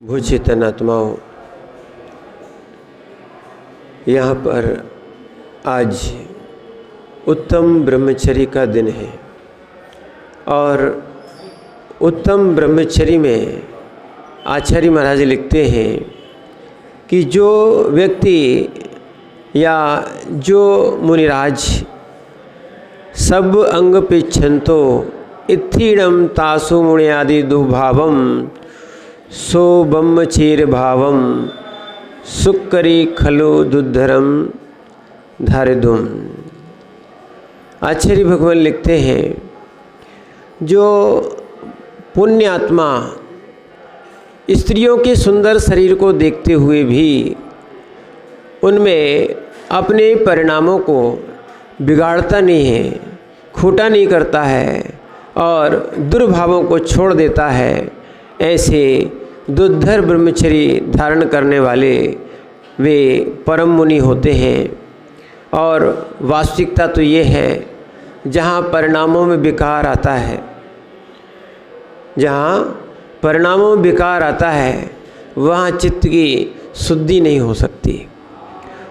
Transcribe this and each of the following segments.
भूचेतन आत्माओं, यहाँ पर आज उत्तम ब्रह्मचर्य का दिन है और उत्तम ब्रह्मचर्य में आचार्य महाराज लिखते हैं कि जो व्यक्ति या जो मुनिराज सब अंग पिच्छन्तो इत्थीणम तासु मुनियादि दुभावम सो ब्रह्मचर्य भावम सुकरी खलु दुद्धरम धारिदुम। आचार्य भगवान लिखते हैं जो पुण्यात्मा स्त्रियों के सुंदर शरीर को देखते हुए भी उनमें अपने परिणामों को बिगाड़ता नहीं है, खोटा नहीं करता है और दुर्भावों को छोड़ देता है, ऐसे दुर्धर ब्रह्मचर्य धारण करने वाले वे परम मुनि होते हैं। और वास्तविकता तो ये है, जहाँ परिणामों में विकार आता है, जहाँ परिणामों में विकार आता है वहाँ चित्त की शुद्धि नहीं हो सकती,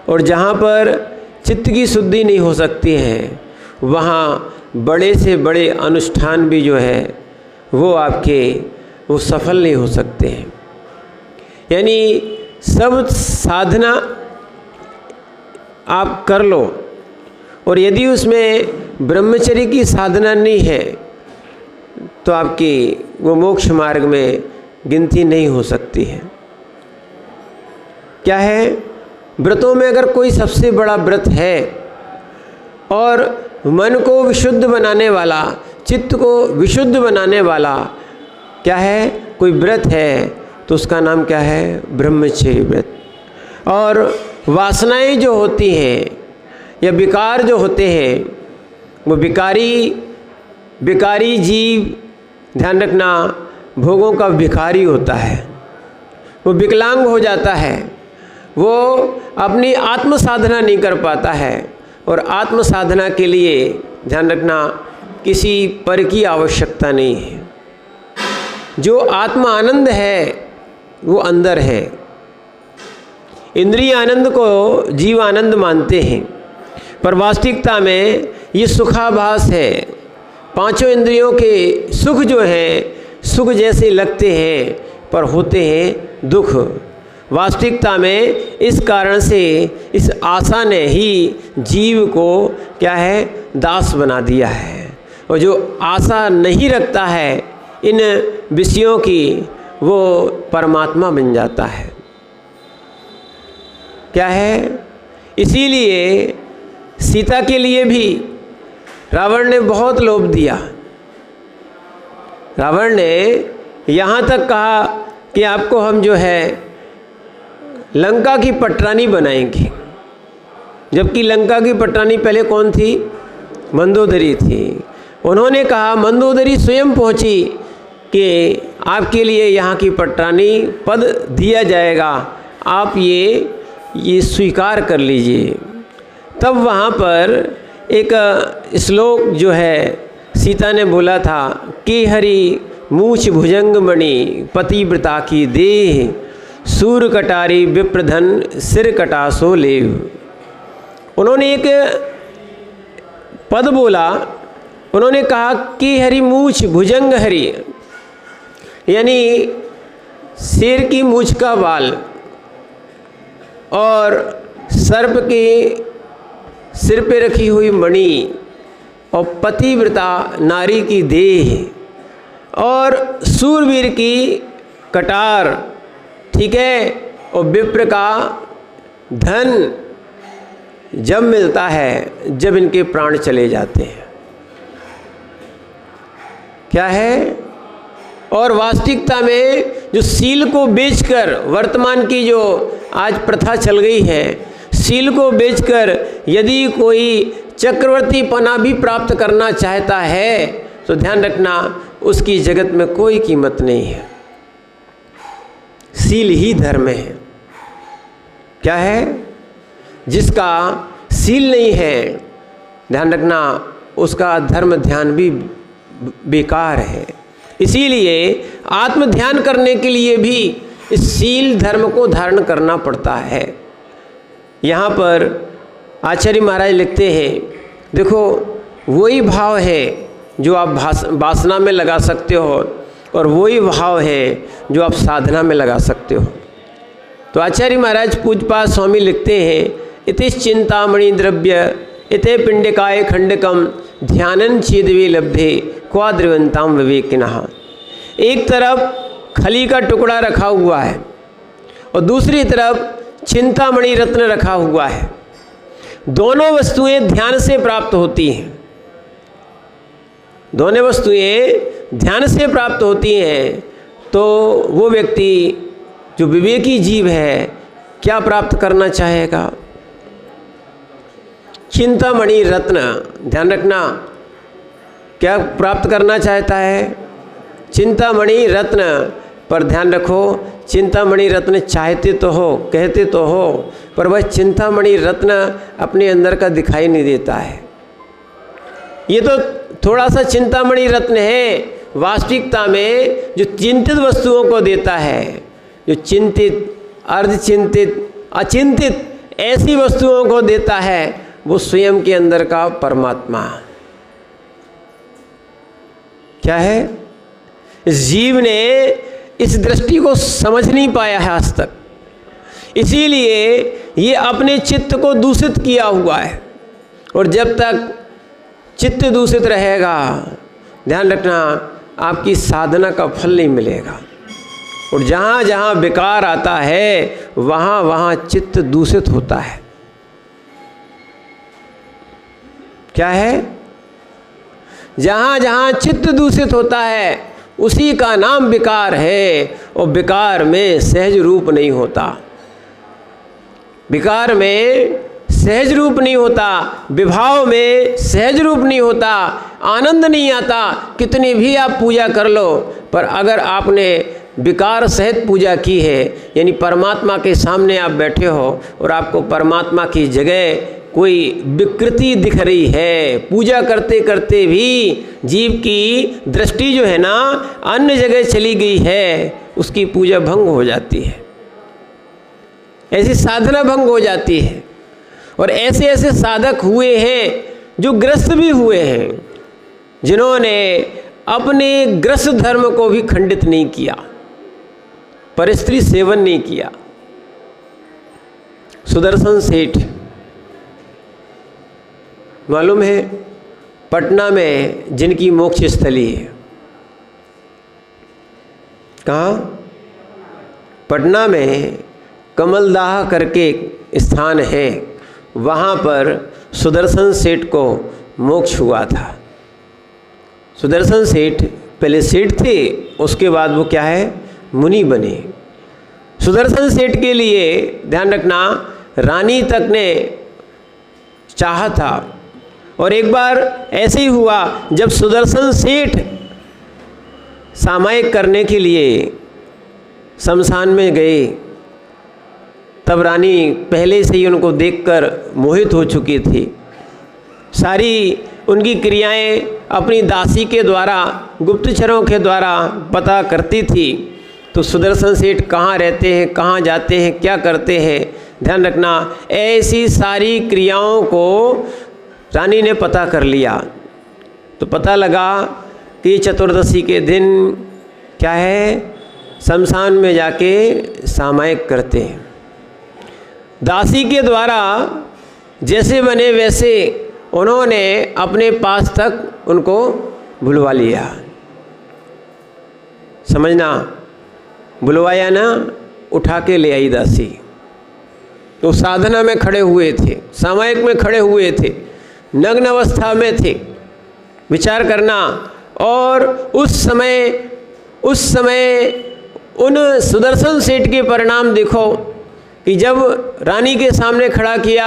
और जहाँ पर चित्त की शुद्धि नहीं हो सकती है वहाँ बड़े से बड़े अनुष्ठान भी जो है वो सफल नहीं हो सकते हैं। यानी सब साधना आप कर लो और यदि उसमें ब्रह्मचर्य की साधना नहीं है तो आपकी वो मोक्ष मार्ग में गिनती नहीं हो सकती है। क्या है, व्रतों में अगर कोई सबसे बड़ा व्रत है और मन को विशुद्ध बनाने वाला, चित्त को विशुद्ध बनाने वाला क्या है, कोई व्रत है तो उसका नाम क्या है, ब्रह्मचर्य व्रत। और वासनाएं जो होती हैं या विकार जो होते हैं वो विकारी जीव, ध्यान रखना, भोगों का भिखारी होता है, वो विकलांग हो जाता है, वो अपनी आत्म साधना नहीं कर पाता है। और आत्म साधना के लिए ध्यान रखना किसी पर की आवश्यकता नहीं है। जो आत्मा आनंद है वो अंदर है। इंद्रिय आनंद को जीव आनंद मानते हैं, पर वास्तविकता में ये सुखाभास है। पांचों इंद्रियों के सुख जो हैं सुख जैसे लगते हैं पर होते हैं दुख। वास्तविकता में इस कारण से इस आशा ने ही जीव को क्या है, दास बना दिया है। और जो आशा नहीं रखता है इन विषयों की वो परमात्मा बन जाता है। क्या है, इसीलिए सीता के लिए भी रावण ने बहुत लोभ दिया। रावण ने यहाँ तक कहा कि आपको हम जो है लंका की पटरानी बनाएंगे, जबकि लंका की पटरानी पहले कौन थी, मंदोदरी थी। उन्होंने कहा, मंदोदरी स्वयं पहुँची कि आपके लिए यहाँ की पटरानी पद दिया जाएगा, आप ये स्वीकार कर लीजिए। तब वहाँ पर एक श्लोक जो है सीता ने बोला था कि हरि मूछ भुजंग मणि पतिव्रता की देह सूर कटारी विप्रधन सिर कटासो लेव। उन्होंने एक पद बोला, उन्होंने कहा कि हरि मूछ भुजंग हरि, यानी शेर की मूछ का बाल और सर्प के सिर पे रखी हुई मणि और पतिव्रता नारी की देह और सूरवीर की कटार, ठीक है, और विप्र का धन जब मिलता है जब इनके प्राण चले जाते हैं। क्या है, और वास्तविकता में जो सील को बेचकर, वर्तमान की जो आज प्रथा चल गई है, सील को बेचकर यदि कोई चक्रवर्ती पना भी प्राप्त करना चाहता है तो ध्यान रखना उसकी जगत में कोई कीमत नहीं है। सील ही धर्म है। क्या है, जिसका सील नहीं है ध्यान रखना उसका धर्म ध्यान भी बेकार है। इसीलिए आत्म ध्यान करने के लिए भी इस शील धर्म को धारण करना पड़ता है। यहाँ पर आचार्य महाराज लिखते हैं, देखो वही भाव है जो आप वासना में लगा सकते हो और वही भाव है जो आप साधना में लगा सकते हो। तो आचार्य महाराज पूज्यपाद स्वामी लिखते हैं, इतिश चिंतामणि द्रव्य इते पिंडिकाय खंडकम ध्यानन चेदवे लब्धे क्वाद्रवंताम विवेकिनः। एक तरफ खली का टुकड़ा रखा हुआ है और दूसरी तरफ चिंतामणि रत्न रखा हुआ है। दोनों वस्तुएं ध्यान से प्राप्त होती हैं, दोनों वस्तुएं ध्यान से प्राप्त होती हैं। तो वो व्यक्ति जो विवेकी जीव है क्या प्राप्त करना चाहेगा? चिंतामणि रत्न, ध्यान रखना, क्या प्राप्त करना चाहता है? चिंतामणि रत्न। पर ध्यान रखो, चिंतामणि रत्न चाहते तो हो, कहते तो हो, पर वह चिंतामणि रत्न अपने अंदर का दिखाई नहीं देता है। ये तो थोड़ा सा चिंतामणि रत्न है, वास्तविकता में जो चिंतित वस्तुओं को देता है, जो चिंतित, अर्धचिंतित, अचिंतित ऐसी वस्तुओं को देता है, वो स्वयं के अंदर का परमात्मा क्या है? इस जीव ने इस दृष्टि को समझ नहीं पाया है आज तक, इसीलिए ये अपने चित्त को दूषित किया हुआ है। और जब तक चित्त दूषित रहेगा, ध्यान रखना, आपकी साधना का फल नहीं मिलेगा। और जहाँ जहाँ विकार आता है वहाँ वहाँ चित्त दूषित होता है। क्या है? जहाँ जहाँ चित्त दूषित होता है उसी का नाम विकार है। और विकार में सहज रूप नहीं होता, विकार में सहज रूप नहीं होता, विभाव में सहज रूप नहीं होता, आनंद नहीं आता। कितनी भी आप पूजा कर लो, पर अगर आपने विकार सहित पूजा की है, यानी परमात्मा के सामने आप बैठे हो और आपको परमात्मा की जगह कोई विकृति दिख रही है, पूजा करते करते भी जीव की दृष्टि जो है ना अन्य जगह चली गई है, उसकी पूजा भंग हो जाती है, ऐसी साधना भंग हो जाती है। और ऐसे ऐसे साधक हुए हैं जो ग्रस्त भी हुए हैं, जिन्होंने अपने ग्रस्त धर्म को भी खंडित नहीं किया, परस्त्री सेवन नहीं किया। सुदर्शन सेठ मालूम है, पटना में जिनकी मोक्ष स्थली है, कहाँ? पटना में कमलदाह करके स्थान है, वहाँ पर सुदर्शन सेठ को मोक्ष हुआ था। सुदर्शन सेठ पहले सेठ थे, उसके बाद वो क्या है? मुनि बने। सुदर्शन सेठ के लिए ध्यान रखना, रानी तक ने चाहा था। और एक बार ऐसे ही हुआ, जब सुदर्शन सेठ सामायिक करने के लिए शमशान में गए, तब रानी पहले से ही उनको देखकर मोहित हो चुकी थी। सारी उनकी क्रियाएं अपनी दासी के द्वारा, गुप्तचरों के द्वारा पता करती थी। तो सुदर्शन सेठ कहाँ रहते हैं, कहाँ जाते हैं, क्या करते हैं, ध्यान रखना, ऐसी सारी क्रियाओं को रानी ने पता कर लिया। तो पता लगा कि चतुर्दशी के दिन क्या है, शमशान में जाके सामायिक करते हैं। दासी के द्वारा जैसे बने वैसे उन्होंने अपने पास तक उनको बुलवा लिया। समझना, बुलवाया ना, उठा के ले आई दासी। तो साधना में खड़े हुए थे, सामायिक में खड़े हुए थे, नग्न अवस्था में थे। विचार करना। और उस समय उन सुदर्शन सेठ के परिणाम देखो कि जब रानी के सामने खड़ा किया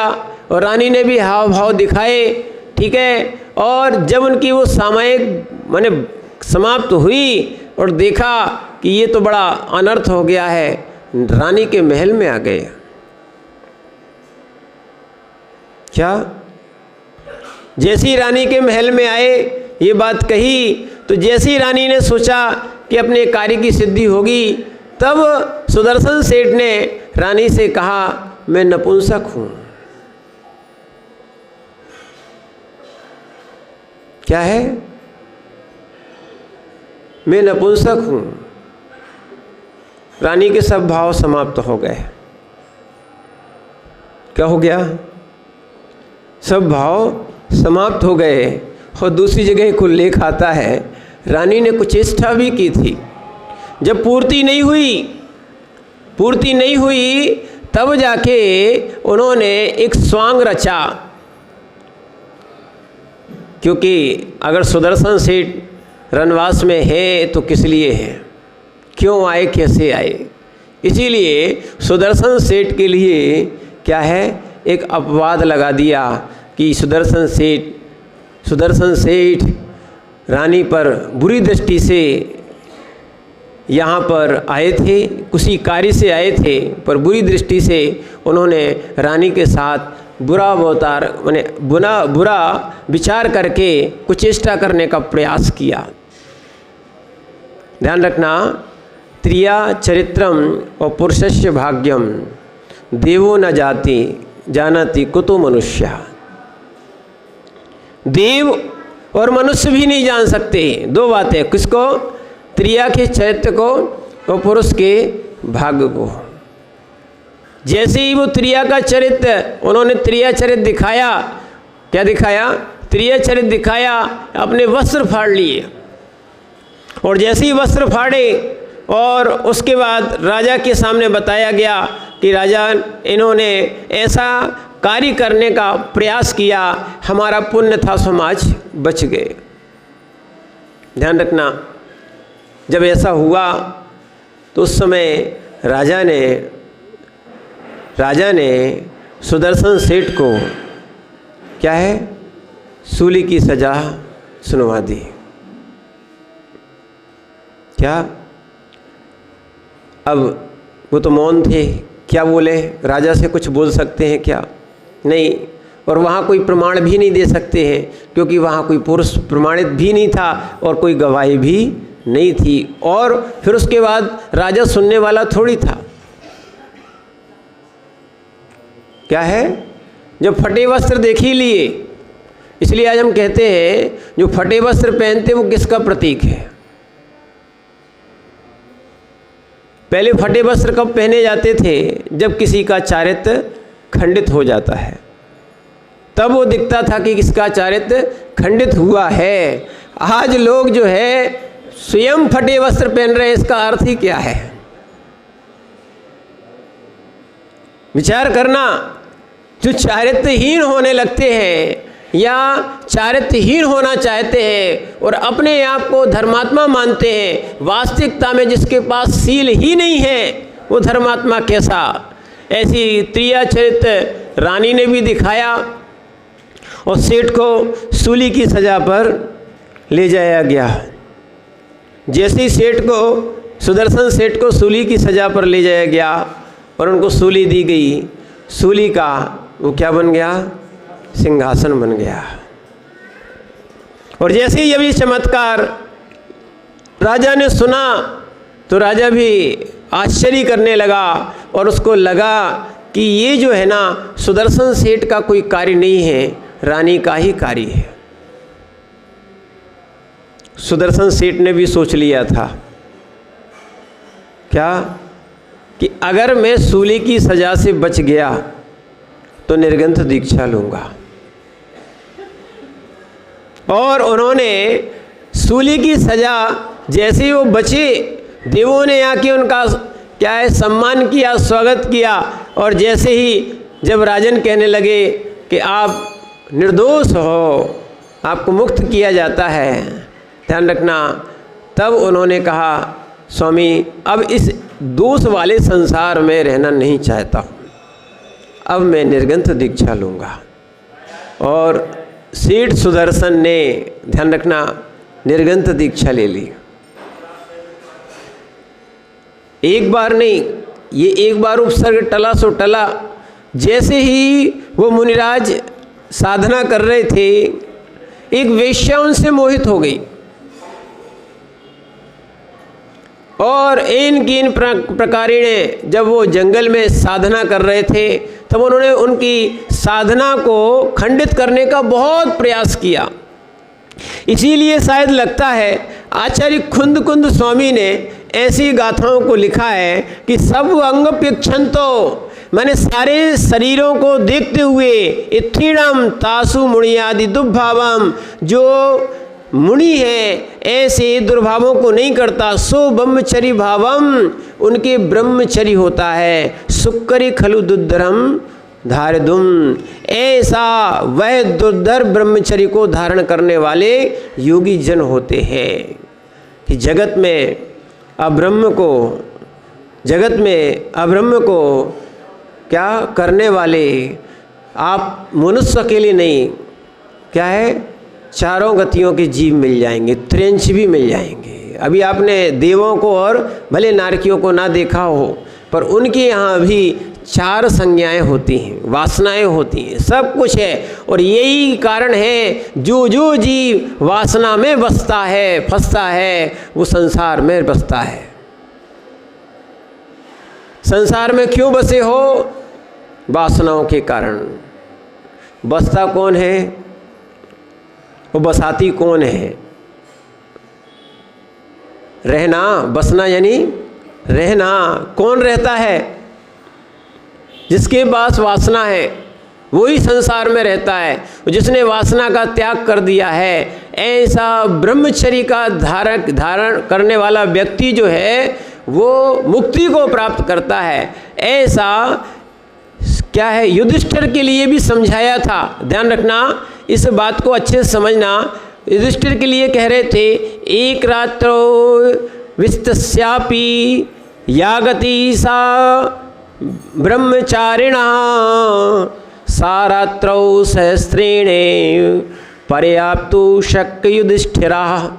और रानी ने भी हाव भाव दिखाए, ठीक है, और जब उनकी वो सामायिक माने समाप्त हुई और देखा कि ये तो बड़ा अनर्थ हो गया है, रानी के महल में आ गए। क्या? जैसी रानी के महल में आए, ये बात कही, तो जैसी रानी ने सोचा कि अपने कार्य की सिद्धि होगी, तब सुदर्शन सेठ ने रानी से कहा, मैं नपुंसक हूँ। क्या है? मैं नपुंसक हूँ। रानी के सब भाव समाप्त हो गए। क्या हो गया? सब भाव समाप्त हो गए। और दूसरी जगह को लेख आता है, रानी ने कुचेष्टा भी की थी। जब पूर्ति नहीं हुई तब जाके उन्होंने एक स्वांग रचा। क्योंकि अगर सुदर्शन सेठ रनवास में है तो किस लिए है, क्यों आए, कैसे आए? इसीलिए सुदर्शन सेठ के लिए क्या है, एक अपवाद लगा दिया कि सुदर्शन सेठ रानी पर बुरी दृष्टि से यहाँ पर आए थे, किसी कार्य से आए थे, पर बुरी दृष्टि से उन्होंने रानी के साथ बुरा विचार करके कुचेष्टा करने का प्रयास किया। ध्यान रखना, त्रिया चरित्रम और पुरुषस्य भाग्यम देवो न जानति कुतो मनुष्य। देव और मनुष्य भी नहीं जान सकते दो बातें, किसको? त्रिया के चरित्र को और पुरुष के भाग्य को। जैसे ही वो त्रिया का चरित्र, उन्होंने त्रिया चरित्र दिखाया। क्या दिखाया? त्रिया चरित्र दिखाया, अपने वस्त्र फाड़ लिए। और जैसे ही वस्त्र फाड़े और उसके बाद राजा के सामने बताया गया कि राजा, इन्होंने ऐसा कार्य करने का प्रयास किया, हमारा पुण्य था, समाज बच गए। ध्यान रखना, जब ऐसा हुआ तो उस समय राजा ने सुदर्शन सेठ को क्या है, सूली की सजा सुनवा दी। क्या? अब वो तो मौन थे, क्या बोले? राजा से कुछ बोल सकते हैं क्या? नहीं। और वहाँ कोई प्रमाण भी नहीं दे सकते हैं, क्योंकि वहाँ कोई पुरुष प्रमाणित भी नहीं था और कोई गवाही भी नहीं थी। और फिर उसके बाद राजा सुनने वाला थोड़ी था। क्या है? जब फटे वस्त्र देख ही लिए, इसलिए आज हम कहते हैं जो फटे वस्त्र पहनते वो किसका प्रतीक है? पहले फटे वस्त्र कब पहने जाते थे? जब किसी का चारित्र खंडित हो जाता है, तब वो दिखता था कि किसका चारित्र खंडित हुआ है। आज लोग जो है स्वयं फटे वस्त्र पहन रहे हैं, इसका अर्थ ही क्या है? विचार करना, जो चारित्रहीन होने लगते हैं या चारित्रहीन होना चाहते हैं और अपने आप को धर्मात्मा मानते हैं, वास्तविकता में जिसके पास सील ही नहीं है वो धर्मात्मा कैसा? ऐसी त्रिया चरित्र रानी ने भी दिखाया और सेठ को सूली की सजा पर ले जाया गया। जैसे ही सुदर्शन सेठ को सूली की सजा पर ले जाया गया और उनको सूली दी गई, सूली का वो क्या बन गया? सिंहासन बन गया। और जैसे ही ये चमत्कार राजा ने सुना तो राजा भी आश्चर्य करने लगा और उसको लगा कि ये जो है ना, सुदर्शन सेठ का कोई कार्य नहीं है, रानी का ही कार्य है। सुदर्शन सेठ ने भी सोच लिया था क्या, कि अगर मैं सूली की सजा से बच गया तो निर्ग्रंथ दीक्षा लूँगा। और उन्होंने सूली की सजा, जैसे ही वो बचे, देवों ने आके उनका क्या है सम्मान किया, स्वागत किया। और जैसे ही जब राजन कहने लगे कि आप निर्दोष हो, आपको मुक्त किया जाता है, ध्यान रखना, तब उन्होंने कहा, स्वामी अब इस दोष वाले संसार में रहना नहीं चाहता हूँ, अब मैं निर्ग्रंथ दीक्षा लूँगा। और सेठ सुदर्शन ने, ध्यान रखना, निर्ग्रंथ दीक्षा ले ली। एक बार नहीं, ये एक बार उपसर्ग टला सो टला। जैसे ही वो मुनिराज साधना कर रहे थे, एक वेश्या उनसे मोहित हो गई। और इन प्रकारिणे जब वो जंगल में साधना कर रहे थे तब उन्होंने उनकी साधना को खंडित करने का बहुत प्रयास किया। इसीलिए शायद लगता है आचार्य खुंद स्वामी ने ऐसी गाथाओं को लिखा है कि सब अंग पिक्षंतो, मैंने सारे शरीरों को देखते हुए इत्थीणम तासु मुनियादि दुर्भावम, जो मुनि है ऐसे दुर्भावों को नहीं करता। सो ब्रह्मचरी भावम, उनके ब्रह्मचरी होता है। सुक्करी खलु दुर्धरम धारदुम, ऐसा वह दुर्धर ब्रह्मचरी को धारण करने वाले योगी जन होते हैं। कि जगत में अब्रह्म को क्या करने वाले आप मनुष्य अकेले नहीं, क्या है, चारों गतियों के जीव मिल जाएंगे, त्रियंश भी मिल जाएंगे। अभी आपने देवों को और भले नारकियों को ना देखा हो, पर उनके यहाँ भी 4 संज्ञाएं होती हैं, वासनाएं होती हैं, सब कुछ है। और यही कारण है जो जीव वासना में बसता है, फंसता है, वो संसार में बसता है। संसार में क्यों बसे हो? वासनाओं के कारण। बसता कौन है? वो बसाती कौन है? रहना, बसना यानी रहना। कौन रहता है? जिसके पास वासना है वही संसार में रहता है। जिसने वासना का त्याग कर दिया है, ऐसा ब्रह्मचर्य का धारण करने वाला व्यक्ति जो है वो मुक्ति को प्राप्त करता है। ऐसा क्या है, युधिष्ठिर के लिए भी समझाया था। ध्यान रखना, इस बात को अच्छे से समझना। युधिष्ठिर के लिए कह रहे थे, एक रात्रो विस्तस्यापि यागति सा ब्रह्मचारिणा सा रात्रौ सहस्रेणे पर्याप्तु शक्य युधिष्ठिरा।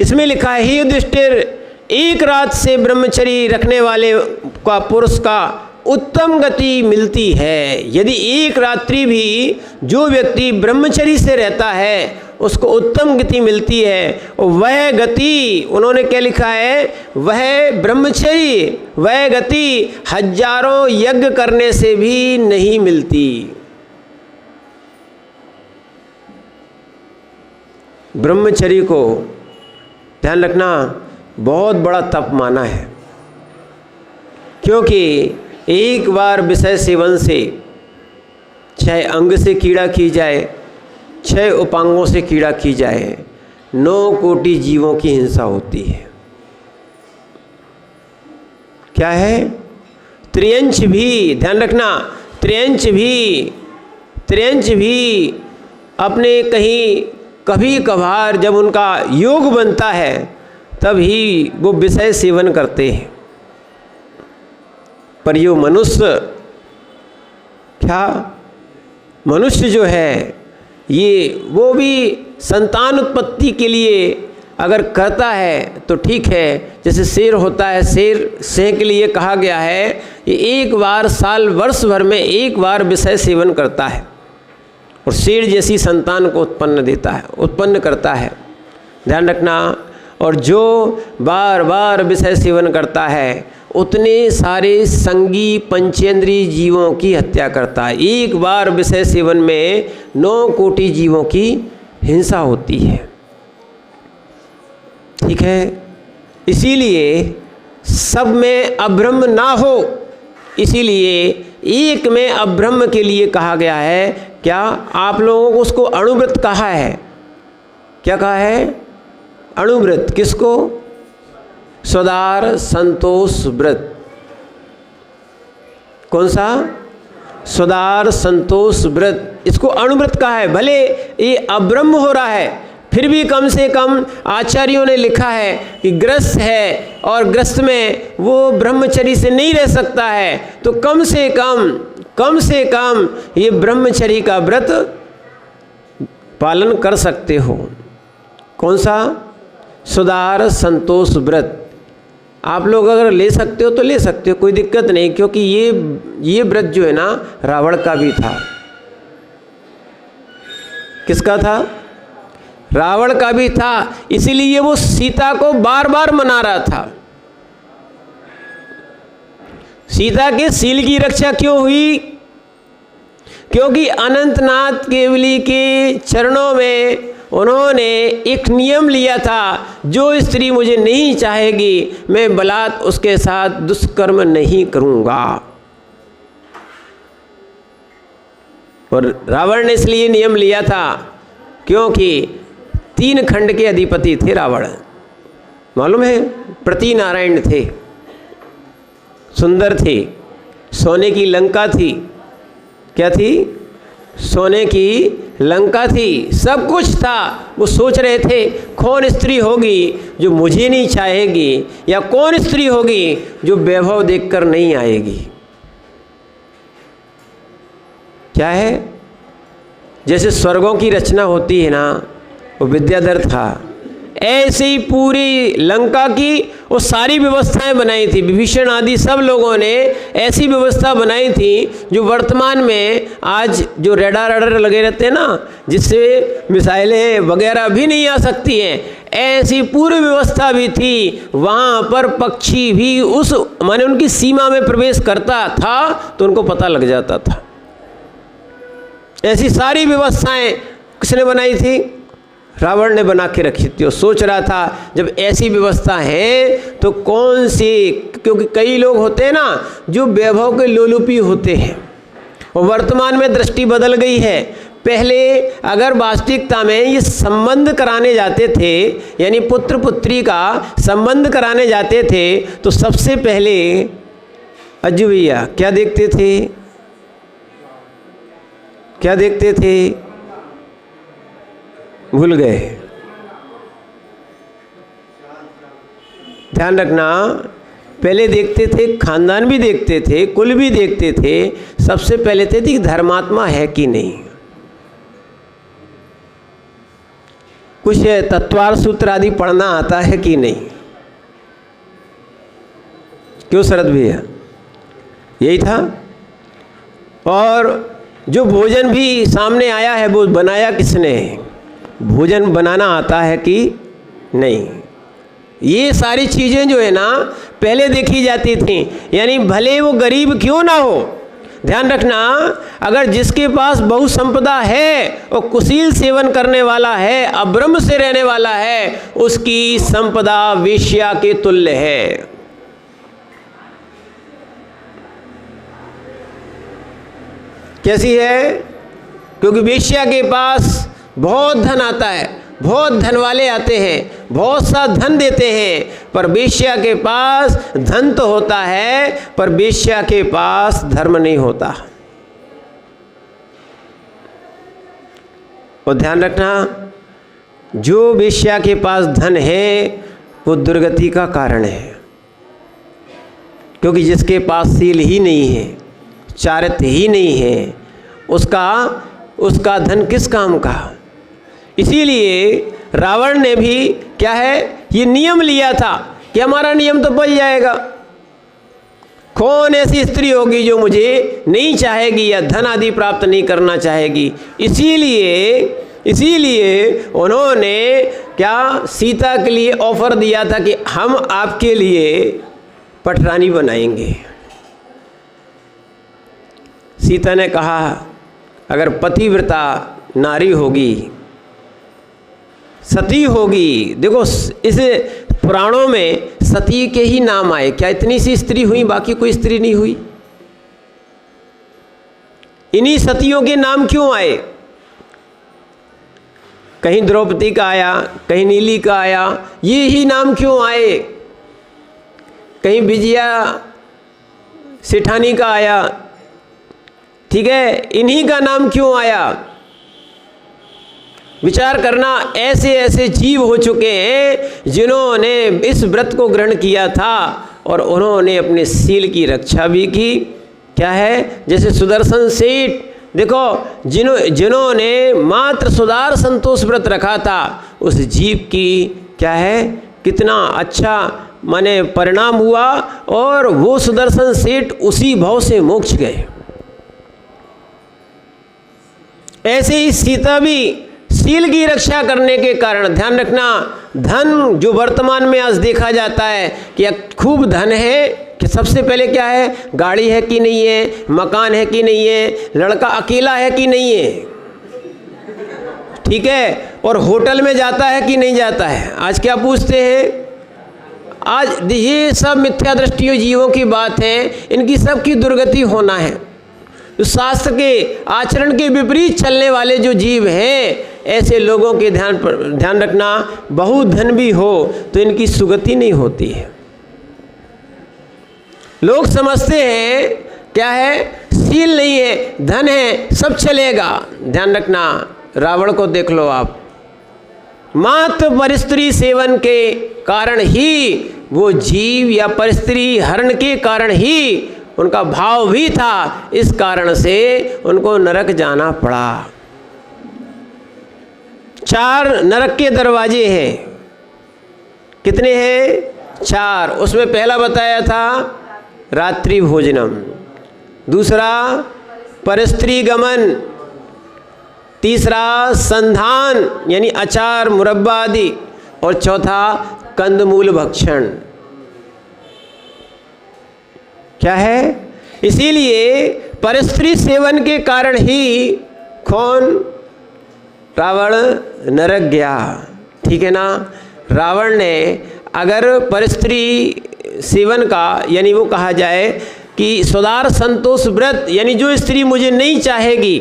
इसमें लिखा है, हे युधिष्ठिर, एक रात से ब्रह्मचर्य रखने वाले का पुरुष का उत्तम गति मिलती है। यदि एक रात्रि भी जो व्यक्ति ब्रह्मचर्य से रहता है उसको उत्तम गति मिलती है। और वह गति, उन्होंने क्या लिखा है, वह ब्रह्मचर्य, वह गति हजारों यज्ञ करने से भी नहीं मिलती। ब्रह्मचर्य को ध्यान रखना बहुत बड़ा तप माना है, क्योंकि एक बार विषय सेवन से चाहे अंग से कीड़ा की जाए, चाहे उपांगों से कीड़ा की जाए, 9 कोटि जीवों की हिंसा होती है। क्या है? त्रियंश भी, ध्यान रखना, त्रियंश भी अपने कभी कभार जब उनका योग बनता है तभी वो विषय सेवन करते हैं। पर यो मनुष्य जो है ये वो भी संतान उत्पत्ति के लिए अगर करता है तो ठीक है। जैसे शेर होता है, शेर के लिए कहा गया है ये एक बार साल वर्ष भर में एक बार विषय सेवन करता है और शेर जैसी संतान को उत्पन्न करता है। ध्यान रखना। और जो बार बार विषय सेवन करता है उतने सारे संगी पंचेंद्रीय जीवों की हत्या करता है। एक बार विषय सेवन में 9 कोटि जीवों की हिंसा होती है। ठीक है, इसीलिए सब में अब्रह्म ना हो, इसीलिए एक में अब्रह्म के लिए कहा गया है। क्या आप लोगों को उसको अणुव्रत कहा है? क्या कहा है? अणुव्रत। किसको? स्वदार संतोष व्रत। कौन सा? स्वदार संतोष व्रत, इसको अणुव्रत कहा है। भले ये अब्रह्म हो रहा है फिर भी कम से कम आचार्यों ने लिखा है कि ग्रस्त है और ग्रस्त में वो ब्रह्मचर्य से नहीं रह सकता है, तो कम से कम ये ब्रह्मचर्य का व्रत पालन कर सकते हो। कौन सा? सुदार संतोष व्रत। आप लोग अगर ले सकते हो तो ले सकते हो, कोई दिक्कत नहीं, क्योंकि ये व्रत जो है ना रावण का भी था। किसका था? रावण का भी था, इसीलिए वो सीता को बार बार मना रहा था। सीता के सील की रक्षा क्यों हुई? क्योंकि अनंतनाथ केवली के चरणों में उन्होंने एक नियम लिया था, जो स्त्री मुझे नहीं चाहेगी मैं बलात् उसके साथ दुष्कर्म नहीं करूँगा। और रावण ने इसलिए नियम लिया था क्योंकि 3 खंड के अधिपति थे रावण, मालूम है? प्रति नारायण थे, सुंदर थे, सोने की लंका थी। क्या थी? सोने की लंका थी, सब कुछ था। वो सोच रहे थे कौन स्त्री होगी जो मुझे नहीं चाहेगी, या कौन स्त्री होगी जो वैभव देखकर नहीं आएगी। क्या है? जैसे स्वर्गों की रचना होती है ना, वो विद्याधर था, ऐसे ही पूरी लंका की वो सारी व्यवस्थाएं बनाई थी। विभीषण आदि सब लोगों ने ऐसी व्यवस्था बनाई थी जो वर्तमान में आज जो रेडार लगे रहते हैं ना, जिससे मिसाइलें वगैरह भी नहीं आ सकती हैं, ऐसी पूरी व्यवस्था भी थी। वहाँ पर पक्षी भी उस माने उनकी सीमा में प्रवेश करता था तो उनको पता लग जाता था। ऐसी सारी व्यवस्थाएं किसने बनाई थी? रावण ने बना के रखी थी। वो सोच रहा था जब ऐसी व्यवस्था है तो कौन सी, क्योंकि कई लोग होते हैं ना जो वैभव के लोलुपी होते हैं, और वर्तमान में दृष्टि बदल गई है। पहले अगर वास्तविकता में ये संबंध कराने जाते थे, यानी पुत्र पुत्री का संबंध कराने जाते थे, तो सबसे पहले अज्जू भैया क्या देखते थे? क्या देखते थे? भूल गए। ध्यान रखना, पहले देखते थे, खानदान भी देखते थे, कुल भी देखते थे। सबसे पहले थे कि धर्मात्मा है कि नहीं। कुछ तत्वार सूत्र आदि पढ़ना आता है कि नहीं। क्यों शरद भैया? यही था। और जो भोजन भी सामने आया है वो बनाया किसने? भोजन बनाना आता है कि नहीं? ये सारी चीज़ें जो है ना पहले देखी जाती थी। यानी भले वो गरीब क्यों ना हो, ध्यान रखना, अगर जिसके पास बहु संपदा है और कुशील सेवन करने वाला है, अब्रह्म से रहने वाला है, उसकी संपदा वेश्या के तुल्य है। कैसी है? क्योंकि वेश्या के पास बहुत धन आता है, बहुत धन वाले आते हैं, बहुत सा धन देते हैं, पर वेश्या के पास धन तो होता है पर वेश्या के पास धर्म नहीं होता। और ध्यान रखना, जो वेश्या के पास धन है वो दुर्गति का कारण है। क्योंकि जिसके पास शील ही नहीं है, चारित्र्य ही नहीं है, उसका धन किस काम का। इसीलिए रावण ने भी क्या है, ये नियम लिया था कि हमारा नियम तो बच जाएगा। कौन ऐसी स्त्री होगी जो मुझे नहीं चाहेगी या धन आदि प्राप्त नहीं करना चाहेगी। इसीलिए उन्होंने क्या सीता के लिए ऑफर दिया था कि हम आपके लिए पटरानी बनाएंगे। सीता ने कहा अगर पतिव्रता नारी होगी, सती होगी, देखो इस पुराणों में सती के ही नाम आए, क्या इतनी सी स्त्री हुई, बाकी कोई स्त्री नहीं हुई? इन्हीं सतियों के नाम क्यों आए? कहीं द्रौपदी का आया, कहीं नीली का आया, ये ही नाम क्यों आए? कहीं विजया सेठानी का आया, ठीक है, इन्हीं का नाम क्यों आया? विचार करना, ऐसे ऐसे जीव हो चुके हैं जिन्होंने इस व्रत को ग्रहण किया था और उन्होंने अपने शील की रक्षा भी की। क्या है, जैसे सुदर्शन सेठ, देखो जिन्होंने मात्र सुधार संतोष व्रत रखा था, उस जीव की क्या है, कितना अच्छा माने परिणाम हुआ, और वो सुदर्शन सेठ उसी भाव से मोक्ष गए। ऐसे ही सीता भी सील की रक्षा करने के कारण, ध्यान रखना, धन जो वर्तमान में आज देखा जाता है कि खूब धन है कि सबसे पहले क्या है, गाड़ी है कि नहीं है, मकान है कि नहीं है, लड़का अकेला है कि नहीं है, ठीक है, और होटल में जाता है कि नहीं जाता है। आज क्या पूछते हैं? आज ये सब मिथ्या दृष्टियों जीवों की बात है, इनकी सबकी दुर्गति होना है। तो शास्त्र के आचरण के विपरीत चलने वाले जो जीव हैं, ऐसे लोगों के ध्यान रखना, बहुत धन भी हो तो इनकी सुगति नहीं होती है। लोग समझते हैं क्या है, सील नहीं है, धन है, सब चलेगा। ध्यान रखना, रावण को देख लो आप, मात्र परस्त्री सेवन के कारण ही वो जीव, या परस्त्री हरण के कारण ही उनका भाव भी था, इस कारण से उनको नरक जाना पड़ा। 4 नरक के दरवाजे हैं। कितने हैं? 4। उसमें पहला बताया था रात्रि भोजनम, दूसरा परस्त्री गमन, तीसरा संधान यानी अचार मुरब्बा आदि, और चौथा कंदमूल भक्षण। क्या है? इसीलिए परस्त्री सेवन के कारण ही कौन? रावण नरक गया, ठीक है ना। रावण ने अगर परस्त्री सेवन का, यानी वो कहा जाए कि सदार संतोष व्रत, यानी जो स्त्री मुझे नहीं चाहेगी,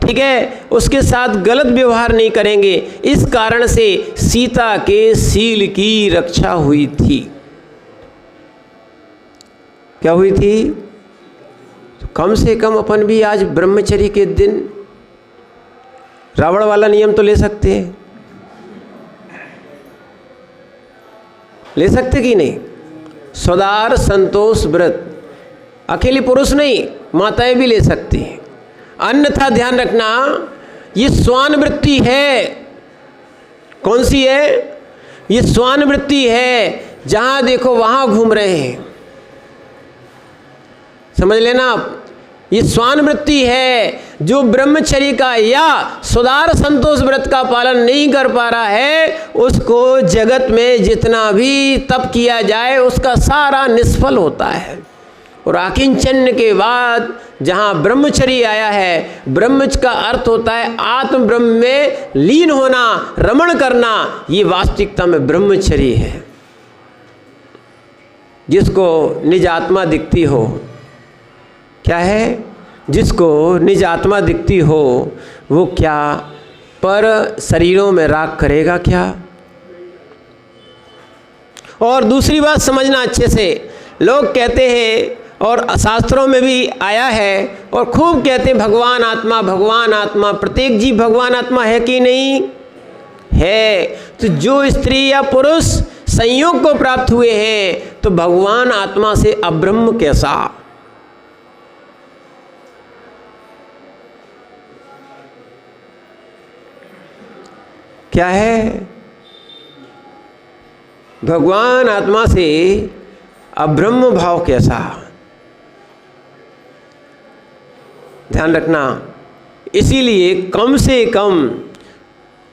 ठीक है, उसके साथ गलत व्यवहार नहीं करेंगे, इस कारण से सीता के सील की रक्षा हुई थी। क्या हुई थी? तो कम से कम अपन भी आज ब्रह्मचर्य के दिन रावण वाला नियम तो ले सकते हैं, ले सकते कि नहीं? सदार संतोष व्रत अकेले पुरुष नहीं, माताएं भी ले सकती हैं। अन्यथा ध्यान रखना, ये स्वान वृत्ति है। कौन सी है? ये स्वान वृत्ति है, जहां देखो वहां घूम रहे हैं। समझ लेना आप, ये स्वान वृत्ति है। जो ब्रह्मचर्य का या सुदार संतोष व्रत का पालन नहीं कर पा रहा है, उसको जगत में जितना भी तप किया जाए उसका सारा निष्फल होता है। और आकिंचन के बाद जहाँ ब्रह्मचर्य आया है, ब्रह्मचर्य का अर्थ होता है आत्म ब्रह्म में लीन होना, रमण करना। ये वास्तविकता में ब्रह्मचर्य है, जिसको निज आत्मा दिखती हो। क्या है? जिसको निज आत्मा दिखती हो, वो क्या पर शरीरों में राग करेगा क्या? और दूसरी बात समझना अच्छे से, लोग कहते हैं और शास्त्रों में भी आया है और खूब कहते हैं भगवान आत्मा, भगवान आत्मा। प्रत्येक जीव भगवान आत्मा है कि नहीं है? तो जो स्त्री या पुरुष संयोग को प्राप्त हुए हैं, तो भगवान आत्मा से अब्रह्म कैसा? क्या है? भगवान आत्मा से अब्रह्म भाव कैसा? ध्यान रखना। इसीलिए कम से कम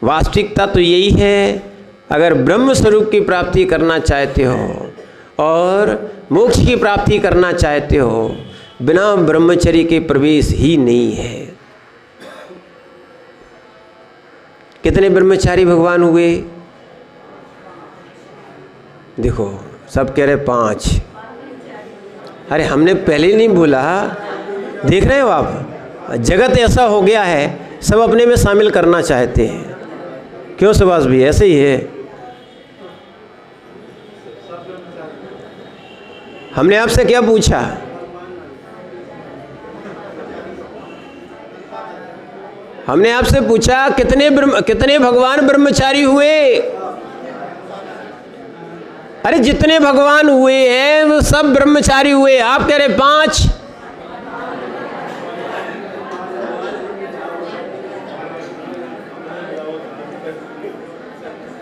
वास्तविकता तो यही है, अगर ब्रह्म स्वरूप की प्राप्ति करना चाहते हो और मोक्ष की प्राप्ति करना चाहते हो, बिना ब्रह्मचर्य के प्रवेश ही नहीं है। कितने ब्रह्मचारी भगवान हुए? देखो सब कह रहे 5। अरे हमने पहले नहीं बोला? देख रहे हो आप, जगत ऐसा हो गया है, सब अपने में शामिल करना चाहते हैं। क्यों सुभाष भी? ऐसे ही है। हमने आपसे क्या पूछा? हमने आपसे पूछा कितने भगवान ब्रह्मचारी हुए? अरे जितने भगवान हुए हैं वो सब ब्रह्मचारी हुए। आप कह रहे 5।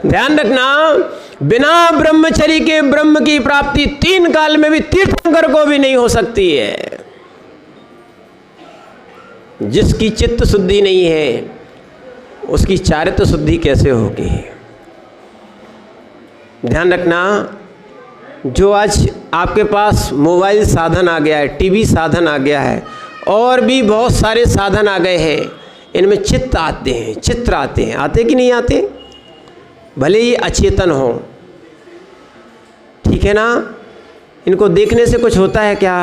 ध्यान रखना, बिना ब्रह्मचर्य के ब्रह्म की प्राप्ति 3 काल में भी तीर्थंकर को भी नहीं हो सकती है। जिसकी चित्त शुद्धि नहीं है, उसकी चारित्र शुद्धि कैसे होगी। ध्यान रखना, जो आज आपके पास मोबाइल साधन आ गया है, टीवी साधन आ गया है, और भी बहुत सारे साधन आ गए हैं, इनमें चित्र आते हैं, आते कि नहीं आते, भले ही अचेतन हो, ठीक है ना। इनको देखने से कुछ होता है क्या?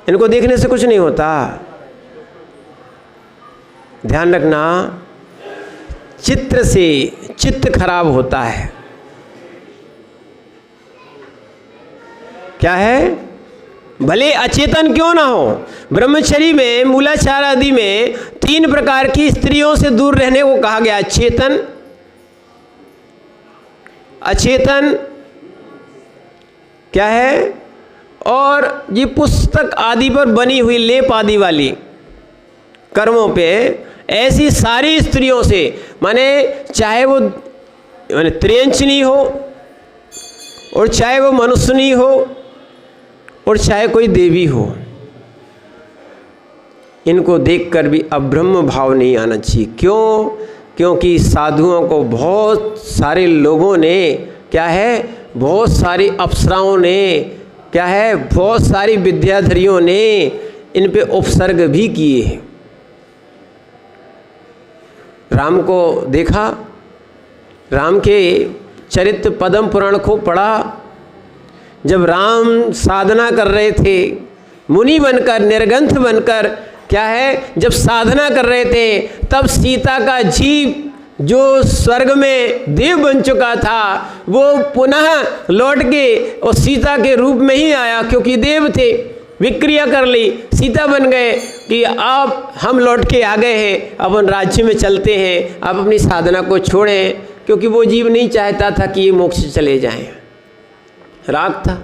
इनको देखने से कुछ नहीं होता। ध्यान रखना, चित्र से चित्त खराब होता है। क्या है? भले अचेतन क्यों ना हो, ब्रह्मचर्य में, मूलाचार आदि में 3 प्रकार की स्त्रियों से दूर रहने को कहा गया। चेतन, अचेतन, क्या है, और ये पुस्तक आदि पर बनी हुई लेप आदि वाली कर्मों पे, ऐसी सारी स्त्रियों से, माने चाहे वो त्रियंचनी हो, और चाहे वो मनुष्यनी हो, और चाहे कोई देवी हो, इनको देखकर भी अब्रह्म भाव नहीं आना चाहिए। क्यों? क्योंकि साधुओं को बहुत सारे लोगों ने, क्या है, बहुत सारी अप्सराओं ने, क्या है, बहुत सारी विद्याधरियों ने इन पे उपसर्ग भी किए हैं। राम को देखा, राम के चरित्र पद्म पुराण को पढ़ा, जब राम साधना कर रहे थे, मुनि बनकर, निर्ग्रंथ बनकर, क्या है, जब साधना कर रहे थे, तब सीता का जीव जो स्वर्ग में देव बन चुका था, वो पुनः लौट के और सीता के रूप में ही आया, क्योंकि देव थे, विक्रिया कर ली, सीता बन गए कि अब हम लौट के आ गए हैं, अपन राज्य में चलते हैं, आप अपनी साधना को छोड़ें, क्योंकि वो जीव नहीं चाहता था कि ये मोक्ष चले जाएं। राग था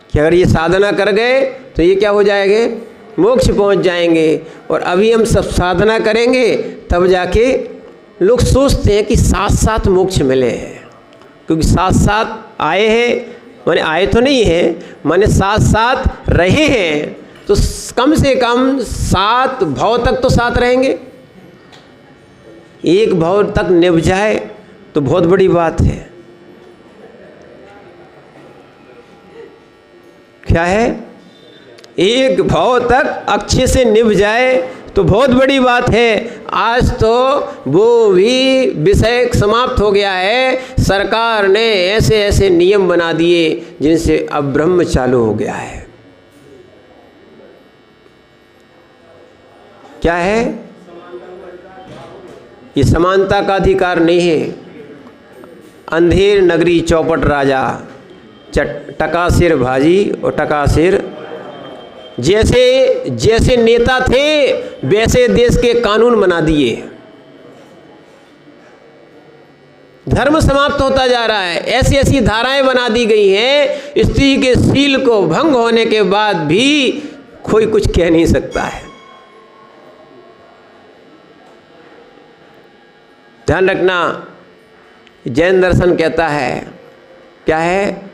कि अगर ये साधना कर गए तो ये क्या हो जाएंगे, मोक्ष पहुंच जाएंगे, और अभी हम सब साधना करेंगे तब जाके लोग सोचते हैं कि साथ साथ मोक्ष मिले हैं, क्योंकि साथ साथ आए हैं, माने आए तो नहीं हैं, माने साथ साथ रहे हैं, तो कम से कम 7 भाव तक तो साथ रहेंगे। एक भाव तक निभ जाए तो बहुत बड़ी बात है। क्या है? एक भाव तक अच्छे से निभ जाए तो बहुत बड़ी बात है। आज तो वो भी विषय समाप्त हो गया है, सरकार ने ऐसे ऐसे नियम बना दिए जिनसे अब ब्रह्म चालू हो गया है। क्या है? ये समानता का अधिकार नहीं है। अंधेर नगरी चौपट राजा, टका सिर भाजी और टका सिर, जैसे जैसे नेता थे वैसे देश के कानून बना दिए, धर्म समाप्त होता जा रहा है। ऐसी ऐसी धाराएं बना दी गई हैं, स्त्री के शील को भंग होने के बाद भी कोई कुछ कह नहीं सकता है। ध्यान रखना, जैन दर्शन कहता है, क्या है,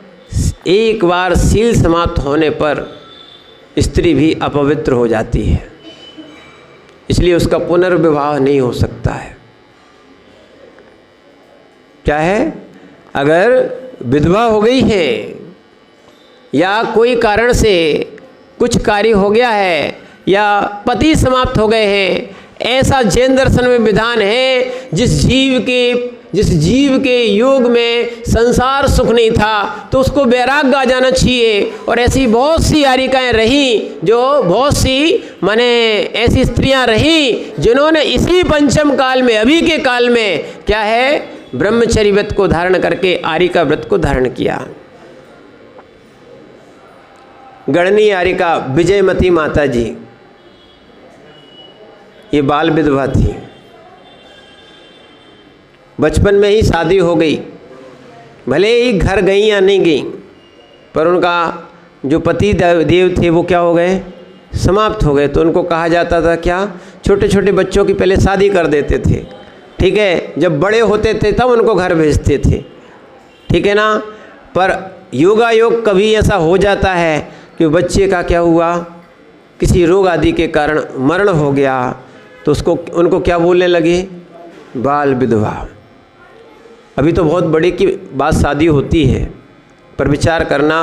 एक बार शील समाप्त होने पर स्त्री भी अपवित्र हो जाती है, इसलिए उसका पुनर्विवाह नहीं हो सकता है। क्या है? अगर विधवा हो गई है या कोई कारण से कुछ कार्य हो गया है या पति समाप्त हो गए हैं, ऐसा जैन दर्शन में विधान है, जिस जीव के योग में संसार सुख नहीं था तो उसको वैराग्य आ जाना चाहिए। और ऐसी बहुत सी यारिकाएँ रहीं, जो बहुत सी माने ऐसी स्त्रियां रहीं जिन्होंने इसी पंचम काल में, अभी के काल में, क्या है, ब्रह्मचर्य व्रत को धारण करके आरिका व्रत को धारण किया। गणनी आरिका विजयमती माता जी, ये बाल विधवा थी, बचपन में ही शादी हो गई, भले ही घर गई या नहीं गई, पर उनका जो पति देव थे वो क्या हो गए, समाप्त हो गए। तो उनको कहा जाता था क्या, छोटे छोटे बच्चों की पहले शादी कर देते थे, ठीक है, जब बड़े होते थे तब उनको घर भेजते थे, ठीक है ना। पर योगायोग कभी ऐसा हो जाता है कि बच्चे का क्या हुआ, किसी रोग आदि के कारण मरण हो गया तो उनको क्या बोलने लगे? बाल विधवा। अभी तो बहुत बड़े की बात शादी होती है, पर विचार करना,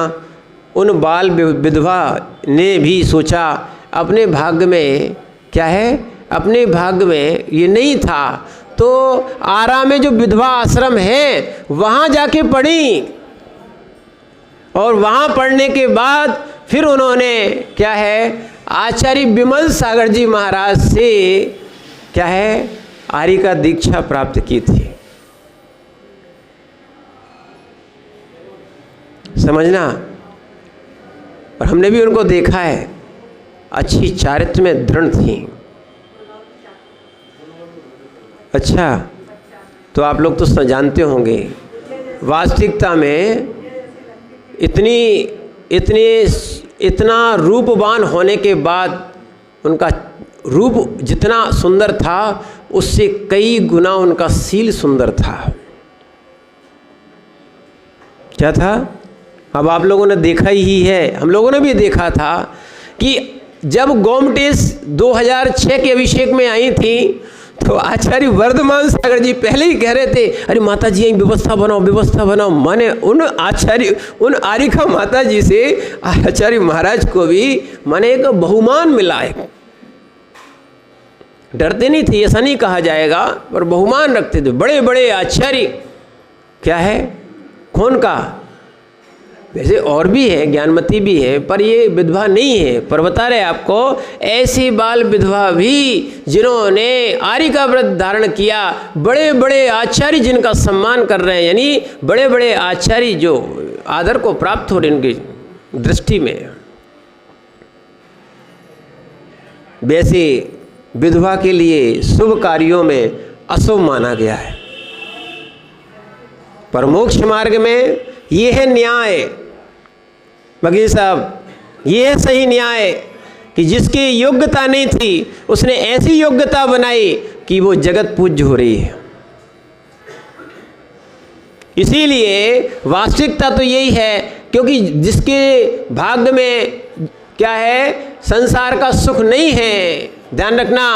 उन बाल विधवा ने भी सोचा अपने भाग्य में क्या है, अपने भाग्य में ये नहीं था तो आरा में जो विधवा आश्रम है वहाँ जाके पढ़ी, और वहाँ पढ़ने के बाद फिर उन्होंने क्या है, आचार्य विमल सागर जी महाराज से क्या है, आर्य का दीक्षा प्राप्त की थी। समझना। और हमने भी उनको देखा है, अच्छी चारित्र में दृढ़ थी। अच्छा, तो आप लोग तो जानते होंगे, वास्तविकता में इतना रूपवान होने के बाद उनका रूप जितना सुंदर था उससे कई गुना उनका शील सुंदर था। क्या था? अब आप लोगों ने देखा ही है, हम लोगों ने भी देखा था कि जब गोमटेश 2006 के अभिषेक में आई थी तो आचार्य वर्धमान सागर जी पहले ही कह रहे थे, अरे माता जी यही व्यवस्था बनाओ। माने उन आरिका माता जी से आचार्य महाराज को भी माने एक बहुमान मिला है। डरते नहीं थे, ऐसा नहीं कहा जाएगा, पर बहुमान रखते थे। बड़े बड़े आचार्य क्या है, कौन का, वैसे और भी है, ज्ञानमती भी है, पर ये विधवा नहीं है। पर बता रहे आपको, ऐसी बाल विधवा भी जिन्होंने आर्य का व्रत धारण किया, बड़े बड़े आचार्य जिनका सम्मान कर रहे हैं, यानी बड़े बड़े आचार्य जो आदर को प्राप्त हो रहे उनकी दृष्टि में, वैसे विधवा के लिए शुभ कार्यों में अशुभ माना गया है। पर मोक्ष मार्ग में ये है न्याय, वकील साहब, ये है सही न्याय कि जिसकी योग्यता नहीं थी उसने ऐसी योग्यता बनाई कि वो जगत पूज्य हो रही है। इसीलिए वास्तविकता तो यही है, क्योंकि जिसके भाग्य में क्या है, संसार का सुख नहीं है, ध्यान रखना,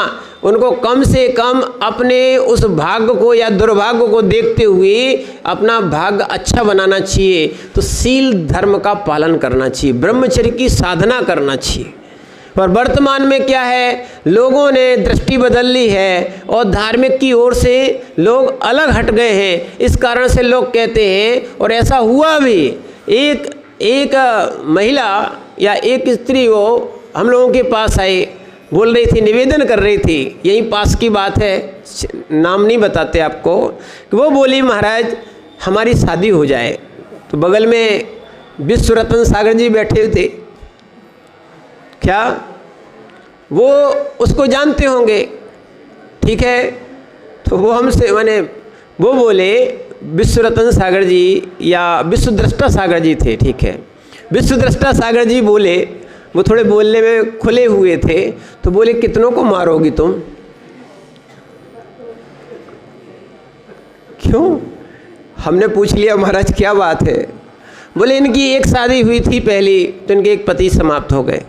उनको कम से कम अपने उस भाग्य को या दुर्भाग्य को देखते हुए अपना भाग्य अच्छा बनाना चाहिए। तो शील धर्म का पालन करना चाहिए, ब्रह्मचर्य की साधना करना चाहिए। पर वर्तमान में क्या है, लोगों ने दृष्टि बदल ली है और धार्मिक की ओर से लोग अलग हट गए हैं। इस कारण से लोग कहते हैं, और ऐसा हुआ भी, एक महिला या एक स्त्री वो हम लोगों के पास आई, बोल रही थी, निवेदन कर रही थी, यही पास की बात है, नाम नहीं बताते आपको, कि वो बोली महाराज हमारी शादी हो जाए। तो बगल में विश्व रत्न सागर जी बैठे थे, क्या वो उसको जानते होंगे, ठीक है? तो वो हमसे माने वो बोले, विश्व रत्न सागर जी या विश्व दृष्टा सागर जी थे, ठीक है, विश्व दृष्टा सागर जी बोले, वो थोड़े बोलने में खुले हुए थे, तो बोले कितनों को मारोगी तुम? क्यों? हमने पूछ लिया महाराज क्या बात है? बोले इनकी एक शादी हुई थी पहली, तो इनके एक पति समाप्त हो गए,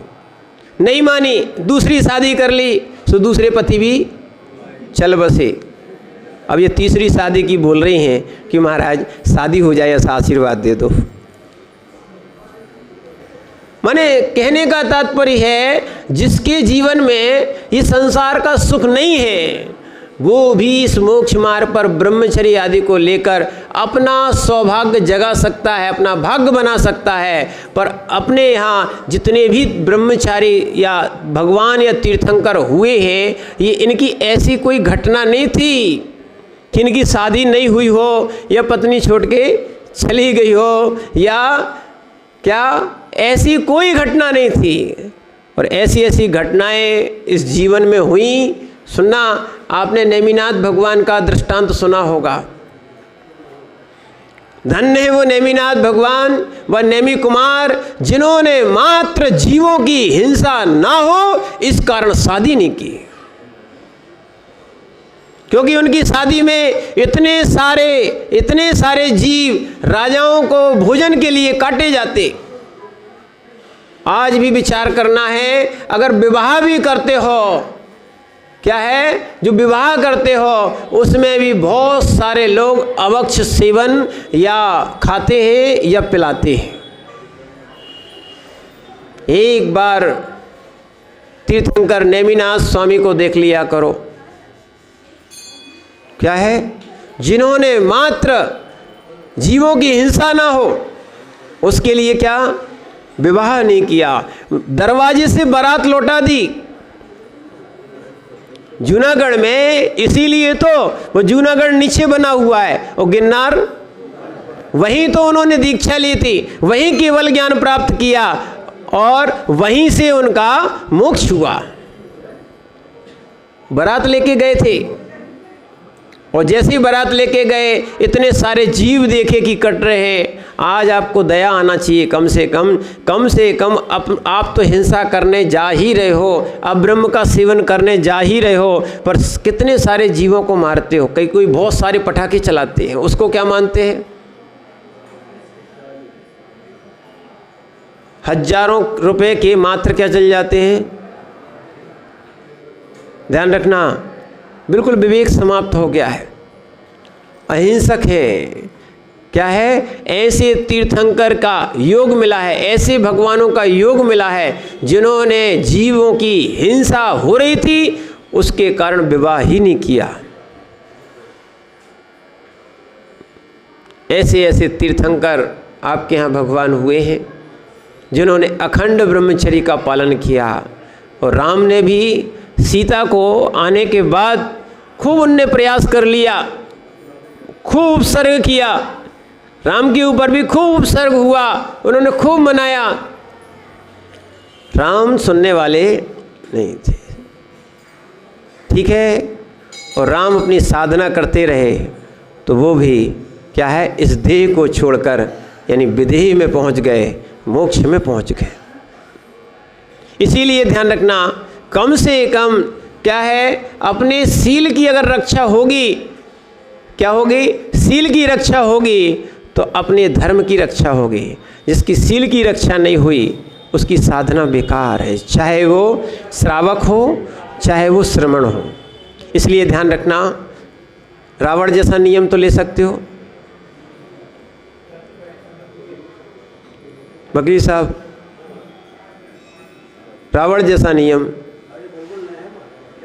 नहीं मानी, दूसरी शादी कर ली, तो दूसरे पति भी चल बसे। अब ये तीसरी शादी की बोल रही हैं कि महाराज शादी हो जाए, ऐसा आशीर्वाद दे दो। माने कहने का तात्पर्य है, जिसके जीवन में ये संसार का सुख नहीं है, वो भी इस मोक्ष मार्ग पर ब्रह्मचर्य आदि को लेकर अपना सौभाग्य जगा सकता है, अपना भाग्य बना सकता है। पर अपने यहाँ जितने भी ब्रह्मचारी या भगवान या तीर्थंकर हुए हैं, ये इनकी ऐसी कोई घटना नहीं थी कि इनकी शादी नहीं हुई हो, या पत्नी छोड़ के चली गई हो, या क्या, ऐसी कोई घटना नहीं थी। और ऐसी ऐसी घटनाएं इस जीवन में हुई। सुनना, आपने नेमिनाथ भगवान का दृष्टांत सुना होगा। धन्य है वो नेमिनाथ भगवान व नेमी कुमार, जिन्होंने मात्र जीवों की हिंसा ना हो इस कारण शादी नहीं की, क्योंकि उनकी शादी में इतने सारे जीव राजाओं को भोजन के लिए काटे जाते, आज भी विचार करना है। अगर विवाह भी करते हो, क्या है, जो विवाह करते हो उसमें भी बहुत सारे लोग अभक्ष सेवन या खाते हैं या पिलाते हैं। एक बार तीर्थंकर नेमिनाथ स्वामी को देख लिया करो, क्या है, जिन्होंने मात्र जीवों की हिंसा ना हो उसके लिए क्या विवाह नहीं किया, दरवाजे से बारात लौटा दी। जूनागढ़ में इसीलिए तो वो जूनागढ़ नीचे बना हुआ है और गिरनार, वहीं तो उन्होंने दीक्षा ली थी, वहीं केवल ज्ञान प्राप्त किया और वहीं से उनका मोक्ष हुआ। बारात लेके गए थे और जैसे ही बारात लेके गए इतने सारे जीव देखे कि कट रहे हैं। आज आपको दया आना चाहिए, कम से कम आप तो हिंसा करने जा ही रहे हो, अब ब्रह्म का सेवन करने जा ही रहे हो, पर कितने सारे जीवों को मारते हो। कोई बहुत सारे पटाखे चलाते हैं, उसको क्या मानते हैं, हजारों रुपए के मात्र क्या चल जाते हैं। ध्यान रखना, बिल्कुल विवेक समाप्त हो गया है, अहिंसक है। क्या है, ऐसे तीर्थंकर का योग मिला है, ऐसे भगवानों का योग मिला है जिन्होंने जीवों की हिंसा हो रही थी उसके कारण विवाह ही नहीं किया। ऐसे ऐसे तीर्थंकर आपके यहाँ भगवान हुए हैं जिन्होंने अखंड ब्रह्मचर्य का पालन किया। और राम ने भी सीता को आने के बाद खूब उनने प्रयास कर लिया, खूब उपसर्ग किया, राम के ऊपर भी खूब उपसर्ग हुआ, उन्होंने खूब मनाया। राम सुनने वाले नहीं थे, ठीक है। और राम अपनी साधना करते रहे तो वो भी क्या है, इस देह को छोड़कर यानी विदेह में पहुंच गए, मोक्ष में पहुंच गए। इसीलिए ध्यान रखना, कम से कम क्या है, अपने सील की अगर रक्षा होगी, क्या होगी, सील की रक्षा होगी तो अपने धर्म की रक्षा होगी। जिसकी सील की रक्षा नहीं हुई उसकी साधना बेकार है, चाहे वो श्रावक हो चाहे वो श्रमण हो। इसलिए ध्यान रखना, रावण जैसा नियम तो ले सकते हो। वकील साहब, रावण जैसा नियम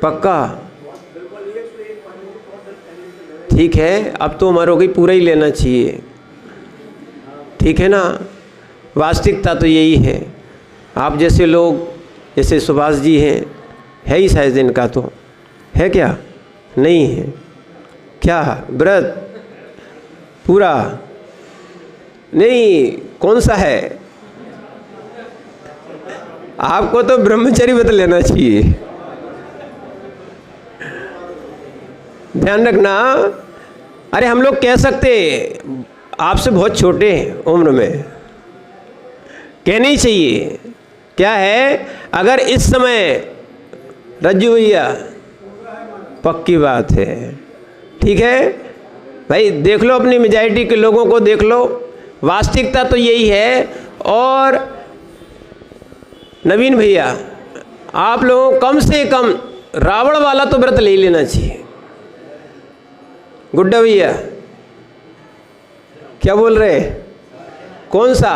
पक्का, ठीक है। अब तो हमारों को पूरा ही लेना चाहिए, ठीक है ना। वास्तविकता तो यही है। आप जैसे लोग, जैसे सुभाष जी हैं, है ही शायद इनका तो है, क्या नहीं है, क्या व्रत पूरा नहीं, कौन सा है, आपको तो ब्रह्मचर्य व्रत लेना चाहिए। ध्यान रखना, अरे हम लोग कह सकते आपसे बहुत छोटे हैं उम्र में, कहना ही चाहिए। क्या है, अगर इस समय रज्जू भैया, पक्की बात है, ठीक है भाई, देख लो अपनी मेजॉरिटी के लोगों को देख लो, वास्तविकता तो यही है। और नवीन भैया, आप लोगों को कम से कम रावण वाला तो व्रत ले लेना चाहिए। गुड्डा भैया क्या बोल रहे, कौन सा,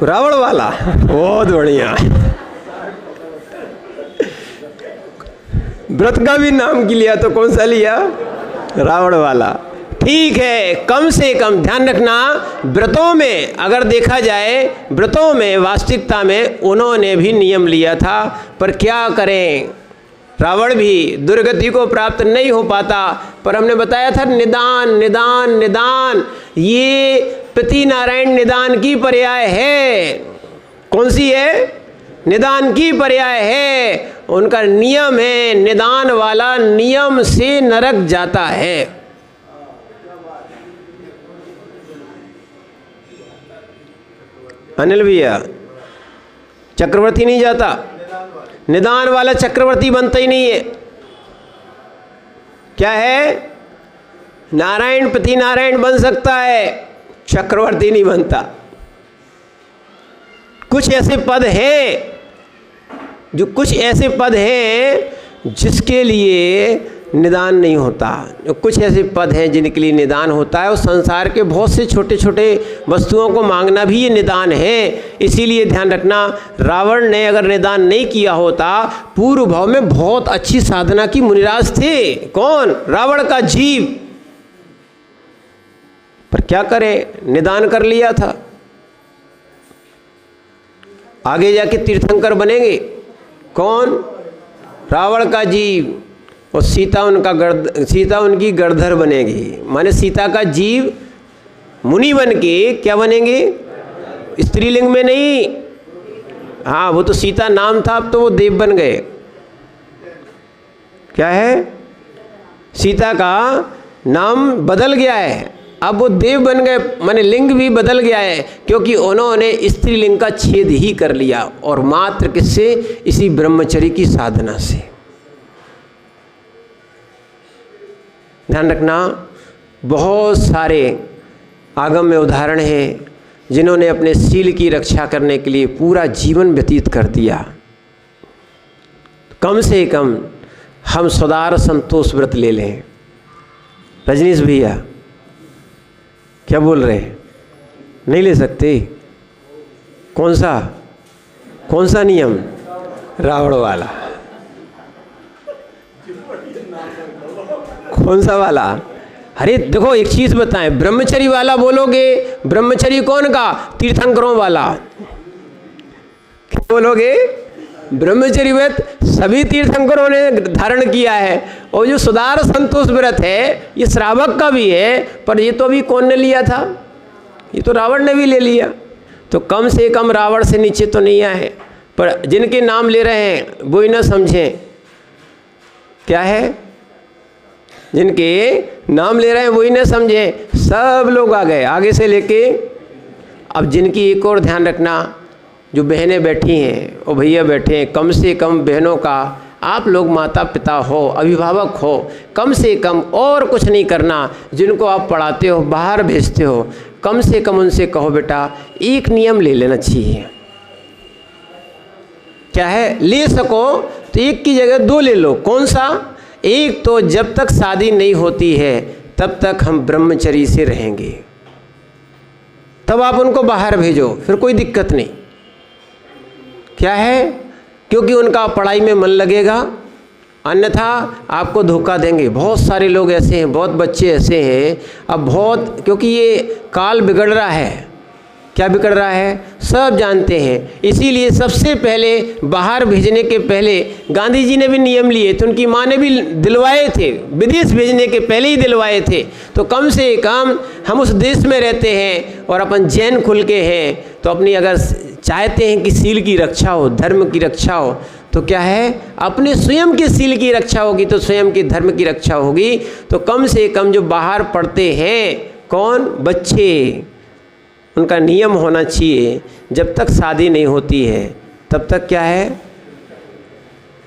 रावण वाला, बहुत बढ़िया, व्रत का भी नाम की लिया तो कौन सा लिया, रावण वाला, ठीक है। कम से कम ध्यान रखना, व्रतों में अगर देखा जाए, व्रतों में वास्तविकता में उन्होंने भी नियम लिया था, पर क्या करें, रावण भी दुर्गति को प्राप्त नहीं हो पाता। पर हमने बताया था निदान निदान निदान, ये पति नारायण निदान की पर्याय है। कौन सी है, निदान की पर्याय है। उनका नियम है, निदान वाला नियम से नरक जाता है। अनिल भैया, चक्रवर्ती नहीं जाता, निदान वाला चक्रवर्ती बनता ही नहीं है। क्या है, नारायण पति नारायण बन सकता है, चक्रवर्ती नहीं बनता। कुछ ऐसे पद हैं, जो कुछ ऐसे पद हैं जिसके लिए निदान नहीं होता। जो कुछ ऐसे पद हैं जिनके लिए निदान होता है, और संसार के बहुत से छोटे छोटे वस्तुओं को मांगना भी ये निदान है। इसीलिए ध्यान रखना, रावण ने अगर निदान नहीं किया होता, पूर्व भाव में बहुत अच्छी साधना की मुनिराज थे। कौन? रावण का जीव। पर क्या करे, निदान कर लिया था। आगे जाके तीर्थंकर बनेंगे। कौन? रावण का जीव। और सीता उनकी गणधर बनेगी। माने सीता का जीव मुनि बन के क्या बनेंगे? स्त्रीलिंग में नहीं, हाँ वो तो सीता नाम था, अब तो वो देव बन गए। क्या है? सीता का नाम बदल गया है, अब वो देव बन गए, माने लिंग भी बदल गया है, क्योंकि उन्होंने स्त्रीलिंग का छेद ही कर लिया। और मात्र किससे? इसी ब्रह्मचर्य की साधना से। ध्यान रखना, बहुत सारे आगम में उदाहरण हैं जिन्होंने अपने शील की रक्षा करने के लिए पूरा जीवन व्यतीत कर दिया। कम से कम हम सदार संतोष व्रत ले लें। रजनीश भैया क्या बोल रहे हैं? नहीं ले सकते? कौन सा नियम? रावण वाला। कौन सा वाला? अरे देखो, एक चीज बताएं, ब्रह्मचर्य वाला बोलोगे, ब्रह्मचर्य कौन का? तीर्थंकरों वाला। क्या बोलोगे? ब्रह्मचर्य व्रत सभी तीर्थंकरों ने धारण किया है। और जो सुदार संतोष व्रत है, ये श्रावक का भी है, पर ये तो अभी कौन ने लिया था? ये तो रावण ने भी ले लिया। तो कम से कम रावण से नीचे तो नहीं आए। पर जिनके नाम ले रहे हैं वो ही ना समझें। क्या है? जिनके नाम ले रहे हैं वही ना समझें। सब लोग आ गए आगे से लेके। अब जिनकी एक और ध्यान रखना, जो बहनें बैठी हैं और भैया बैठे हैं, कम से कम बहनों का, आप लोग माता पिता हो, अभिभावक हो, कम से कम और कुछ नहीं करना। जिनको आप पढ़ाते हो, बाहर भेजते हो, कम से कम उनसे कहो बेटा एक नियम ले लेना चाहिए। क्या है? ले सको तो एक की जगह दो ले लो। कौन सा? एक तो जब तक शादी नहीं होती है तब तक हम ब्रह्मचर्य से रहेंगे, तब आप उनको बाहर भेजो, फिर कोई दिक्कत नहीं। क्या है? क्योंकि उनका पढ़ाई में मन लगेगा, अन्यथा आपको धोखा देंगे। बहुत सारे लोग ऐसे हैं, बहुत बच्चे ऐसे हैं। अब बहुत, क्योंकि ये काल बिगड़ रहा है। क्या बिगड़ रहा है? सब जानते हैं। इसीलिए सबसे पहले बाहर भेजने के पहले गांधी जी ने भी नियम लिए थे, उनकी माँ ने भी दिलवाए थे, विदेश भेजने के पहले ही दिलवाए थे। तो कम से कम हम उस देश में रहते हैं और अपन जैन खुल के हैं, तो अपनी अगर चाहते हैं कि शील की रक्षा हो, धर्म की रक्षा हो, तो क्या है? अपने स्वयं के शील की रक्षा होगी तो स्वयं के धर्म की रक्षा होगी। तो कम से कम जो बाहर पढ़ते हैं, कौन? बच्चे, उनका नियम होना चाहिए, जब तक शादी नहीं होती है तब तक क्या है?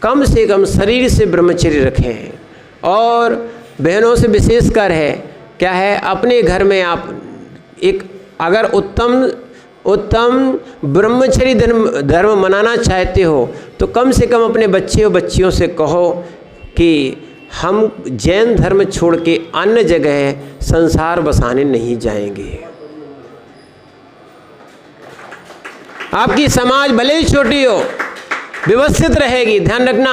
कम से कम शरीर से ब्रह्मचर्य रखें। और बहनों से विशेषकर है, क्या है? अपने घर में आप एक अगर उत्तम ब्रह्मचर्य धर्म मनाना चाहते हो, तो कम से कम अपने बच्चे और बच्चियों से कहो कि हम जैन धर्म छोड़ के अन्य जगह संसार बसाने नहीं जाएंगे। आपकी समाज भले ही छोटी हो, व्यवस्थित रहेगी। ध्यान रखना,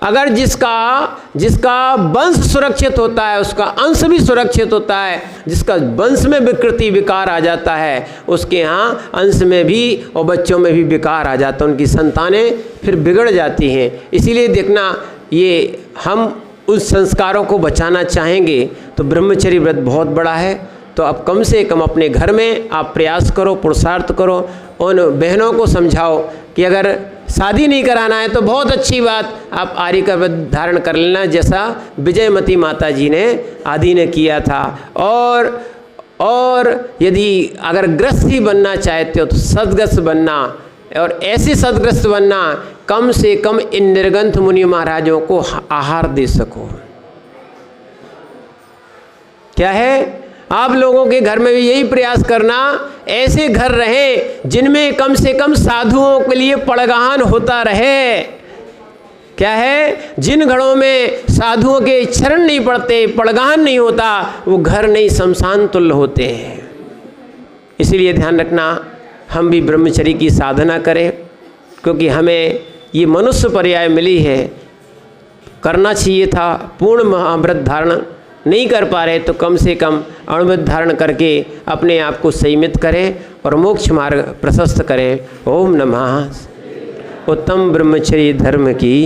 अगर जिसका वंश सुरक्षित होता है, उसका अंश भी सुरक्षित होता है। जिसका वंश में विकृति विकार आ जाता है, उसके यहाँ अंश में भी और बच्चों में भी विकार आ जाता है, उनकी संतानें फिर बिगड़ जाती हैं। इसीलिए देखना, ये हम उस संस्कारों को बचाना चाहेंगे तो ब्रह्मचर्य व्रत बहुत बड़ा है। तो अब कम से कम अपने घर में आप प्रयास करो, पुरुषार्थ करो। उन बहनों को समझाओ कि अगर शादी नहीं कराना है तो बहुत अच्छी बात, आप आर्य का व्रत धारण कर लेना, जैसा विजयमती माता जी ने आदि ने किया था। और यदि अगर ग्रस्त ही बनना चाहते हो तो सदग्रस्त बनना, और ऐसे सदग्रस्त बनना कम से कम इन निर्गंथ मुनि महाराजों को आहार दे सको। क्या है? आप लोगों के घर में भी यही प्रयास करना, ऐसे घर रहे जिनमें कम से कम साधुओं के लिए पड़गाहन होता रहे। क्या है? जिन घरों में साधुओं के चरण नहीं पड़ते, पड़गाहन नहीं होता, वो घर नहीं शमशान तुल्य होते हैं। इसलिए ध्यान रखना, हम भी ब्रह्मचर्य की साधना करें, क्योंकि हमें ये मनुष्य पर्याय मिली है। करना चाहिए था पूर्ण महाव्रत धारण, नहीं कर पा रहे तो कम से कम अणुव्रत धारण करके अपने आप को संयमित करें और मोक्ष मार्ग प्रशस्त करें। ओम नमः। उत्तम ब्रह्मचर्य धर्म की